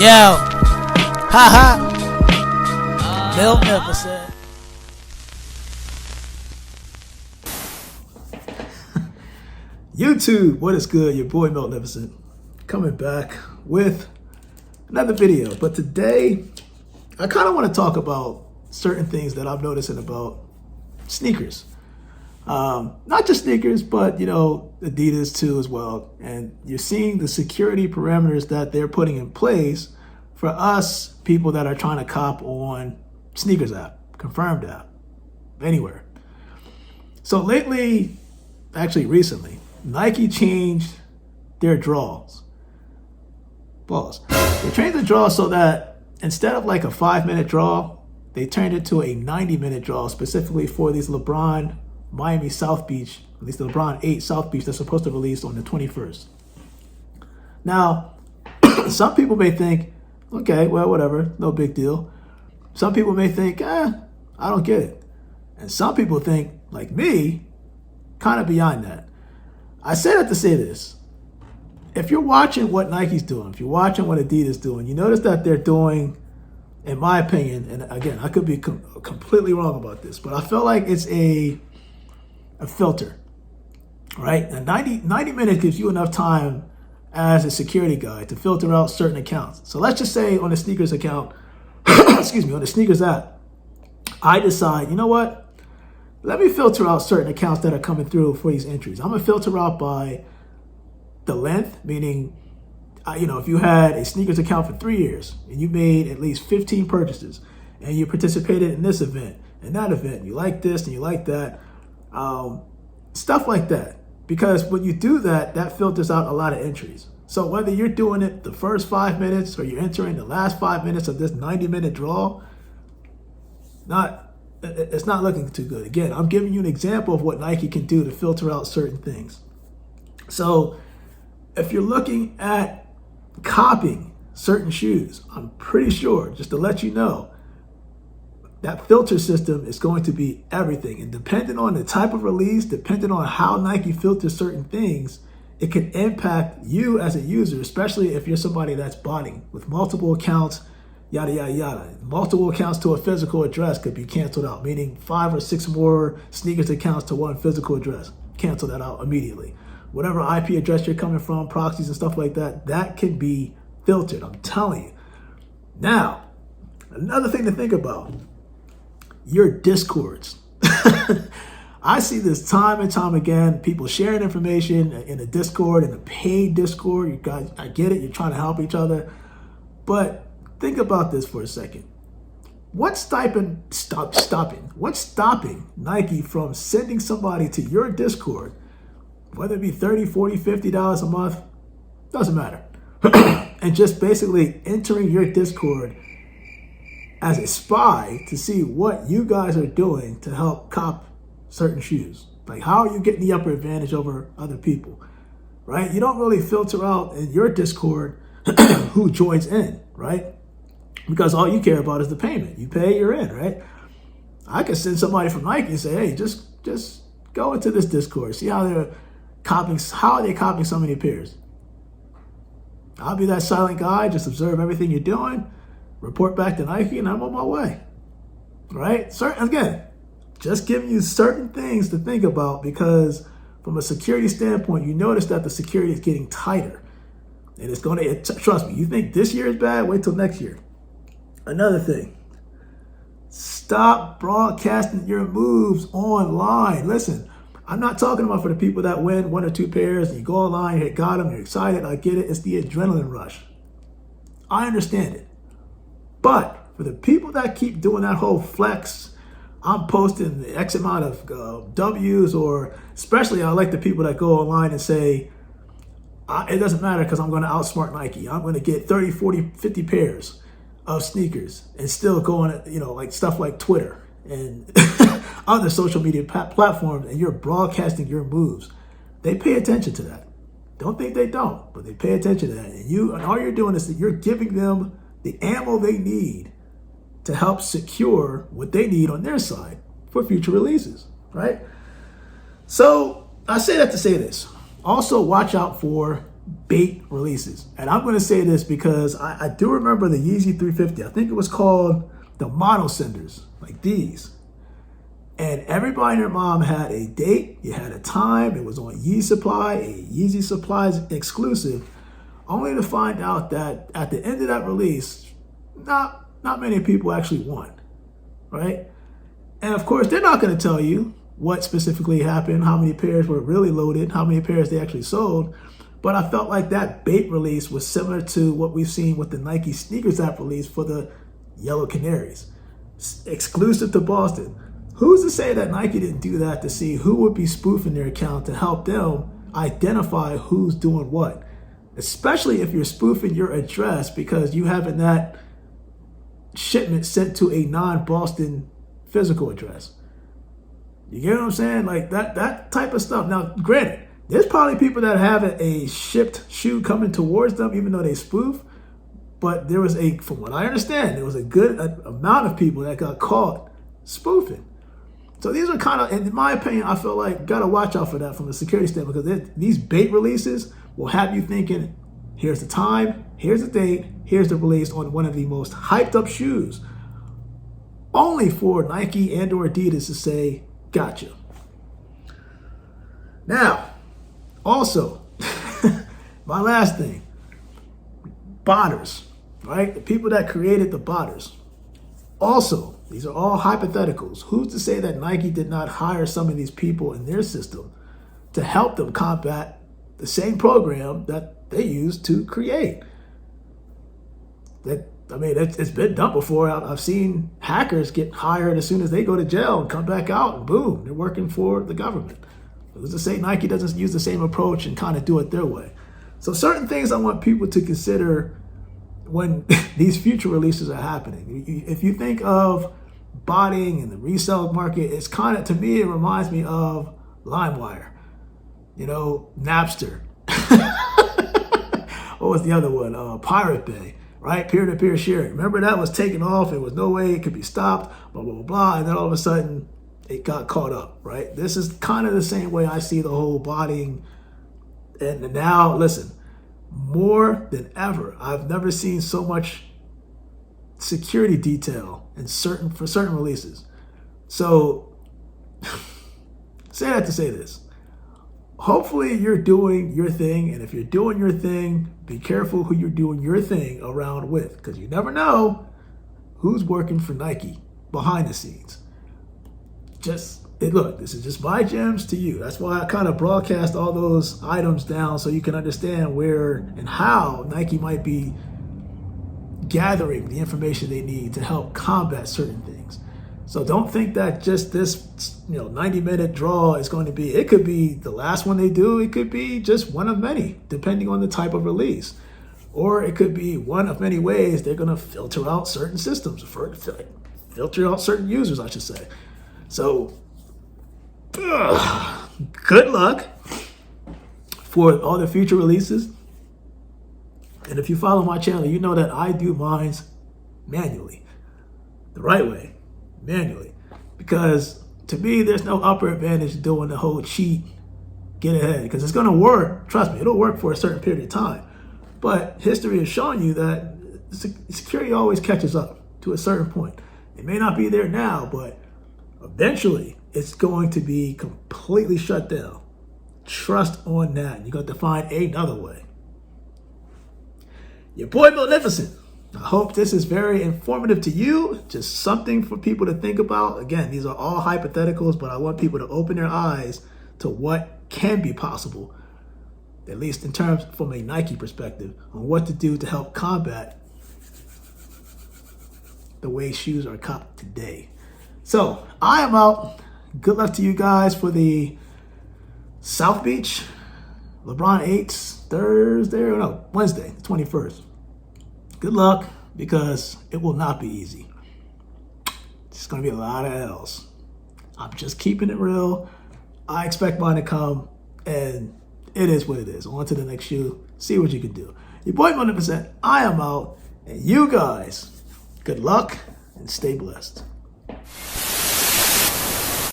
Yo, haha, they'll never say. YouTube, what is good? Your boy Magnificent coming back with another video. But today, I kind of want to talk about certain things that I'm noticing about sneakers. Not just sneakers, but Adidas too as well. And you're seeing the security parameters that they're putting in place for us people that are trying to cop on sneakers app, confirmed app, anywhere. So recently, Nike changed their draws. Pause. They changed the draw so that instead of like a 5-minute draw, they turned it to a 90-minute draw specifically for these Lebron Miami South Beach, at least the LeBron 8 South Beach that's supposed to release on the 21st. Now, some people may think, okay, well, whatever, no big deal. Some people may think, I don't get it. And some people think, like me, kind of beyond that. I say that to say this. If you're watching what Nike's doing, if you're watching what Adidas is doing, you notice that they're doing, in my opinion, and again, I could be completely wrong about this, but I feel like it's a filter, right? And 90 minutes gives you enough time as a security guy to filter out certain accounts. So let's just say on the sneakers account, excuse me, on the sneakers app, I decide, you know what? Let me filter out certain accounts that are coming through for these entries. I'm gonna filter out by the length, meaning, if you had a sneakers account for 3 years and you made at least 15 purchases and you participated in this event and that event, and you like this and you like that, stuff like that. Because when you do that, that filters out a lot of entries. So whether you're doing it the first 5 minutes or you're entering the last 5 minutes of this 90-minute draw, it's not looking too good. Again, I'm giving you an example of what Nike can do to filter out certain things. So if you're looking at copying certain shoes, I'm pretty sure, just to let you know, that filter system is going to be everything. And depending on the type of release, depending on how Nike filters certain things, it can impact you as a user, especially if you're somebody that's botting with multiple accounts, yada, yada, yada. Multiple accounts to a physical address could be canceled out, meaning 5 or 6 more sneakers accounts to one physical address. Cancel that out immediately. Whatever IP address you're coming from, proxies and stuff like that, that can be filtered, I'm telling you. Now, another thing to think about, your discords. I see this time and time again, people sharing information in a Discord, in a paid Discord. You guys, I get it, you're trying to help each other. But think about this for a second. What's stopping Nike from sending somebody to your Discord, whether it be $30, $40, $50 a month, doesn't matter, and just basically entering your Discord as a spy to see what you guys are doing to help cop certain shoes? Like, how are you getting the upper advantage over other people, right? You don't really filter out in your Discord who joins in, right? Because all you care about is the payment. You pay, you're in, right? I could send somebody from Nike and say, hey, just go into this Discord, see how they're copying, so many pairs. I'll be that silent guy, just observe everything you're doing, report back to Nike, and I'm on my way, right? Again, just giving you certain things to think about, because from a security standpoint, you notice that the security is getting tighter. And it's going to, trust me, you think this year is bad, wait till next year. Another thing, stop broadcasting your moves online. Listen, I'm not talking about for the people that win 1 or 2 pairs, and you go online, you got them, you're excited, I get it, it's the adrenaline rush. I understand it. But for the people that keep doing that whole flex, I'm posting the X amount of W's, or especially I like the people that go online and say, it doesn't matter because I'm going to outsmart Nike. I'm going to get 30, 40, 50 pairs of sneakers and still go on, like stuff like Twitter and other social media platforms, and you're broadcasting your moves. They pay attention to that. Don't think they don't, but they pay attention to that. And all you're doing is that you're giving them the ammo they need to help secure what they need on their side for future releases, right? So I say that to say this. Also, watch out for bait releases. And I'm going to say this because I do remember the Yeezy 350. I think it was called the mono senders, like these. And everybody and their mom had a date. You had a time. It was on Yeezy Supply, a Yeezy Supplies exclusive, only to find out that at the end of that release, not many people actually won, right? And of course, they're not going to tell you what specifically happened, how many pairs were really loaded, how many pairs they actually sold. But I felt like that bait release was similar to what we've seen with the Nike Sneakers app release for the Yellow Canaries, exclusive to Boston. Who's to say that Nike didn't do that to see who would be spoofing their account to help them identify who's doing what? Especially if you're spoofing your address because you having that shipment sent to a non-Boston physical address. You get what I'm saying? Like that type of stuff. Now, granted, there's probably people that have a shipped shoe coming towards them, even though they spoof. But there was from what I understand, there was a good amount of people that got caught spoofing. So these are kind of, in my opinion, I feel like got to watch out for that from a security standpoint because these bait releases will have you thinking, here's the time, here's the date, here's the release on one of the most hyped up shoes, only for Nike and or Adidas to say, gotcha. Now, also, my last thing, botters, right? The people that created the botters. Also, these are all hypotheticals. Who's to say that Nike did not hire some of these people in their system to help them combat the same program that they used to create? It's been done before. I've seen hackers get hired as soon as they go to jail and come back out, and boom, they're working for the government. Who's to say Nike doesn't use the same approach and kind of do it their way? So certain things I want people to consider when these future releases are happening. If you think of botting and the resale market, it's kind of, to me, it reminds me of LimeWire, Napster. What was the other one? Pirate Bay, right? Peer-to-peer sharing. Remember that was taken off. It was no way it could be stopped, blah, blah, blah, blah. And then all of a sudden, it got caught up, right? This is kind of the same way I see the whole botting. And now, listen, more than ever, I've never seen so much security detail for certain releases. So, say that to say this. Hopefully you're doing your thing, and if you're doing your thing, be careful who you're doing your thing around with, because you never know who's working for Nike behind the scenes. Look, this is just my gems to you. That's why I kind of broadcast all those items down so you can understand where and how Nike might be gathering the information they need to help combat certain things. So don't think that just this 90-minute draw is going to be, it could be the last one they do. It could be just one of many, depending on the type of release. Or it could be one of many ways they're going to filter out certain systems, filter out certain users, I should say. So, good luck for all the future releases. And if you follow my channel, you know that I do mine manually, the right way, manually. Because to me, there's no upper advantage doing the whole cheat, get ahead. Because it's going to work. Trust me, it'll work for a certain period of time. But history has shown you that security always catches up to a certain point. It may not be there now, but eventually it's going to be completely shut down. Trust on that. You're going to find another way. Your boy Magnificent. I hope this is very informative to you. Just something for people to think about. Again, these are all hypotheticals, but I want people to open their eyes to what can be possible, at least in terms from a Nike perspective, on what to do to help combat the way shoes are copped today. So I am out. Good luck to you guys for the South Beach LeBron 8s Wednesday, the 21st. Good luck, because it will not be easy. It's going to be a lot of L's. I'm just keeping it real. I expect mine to come, and it is what it is. On to the next shoe. See what you can do. Your boy 100%. I am out, and you guys, good luck and stay blessed.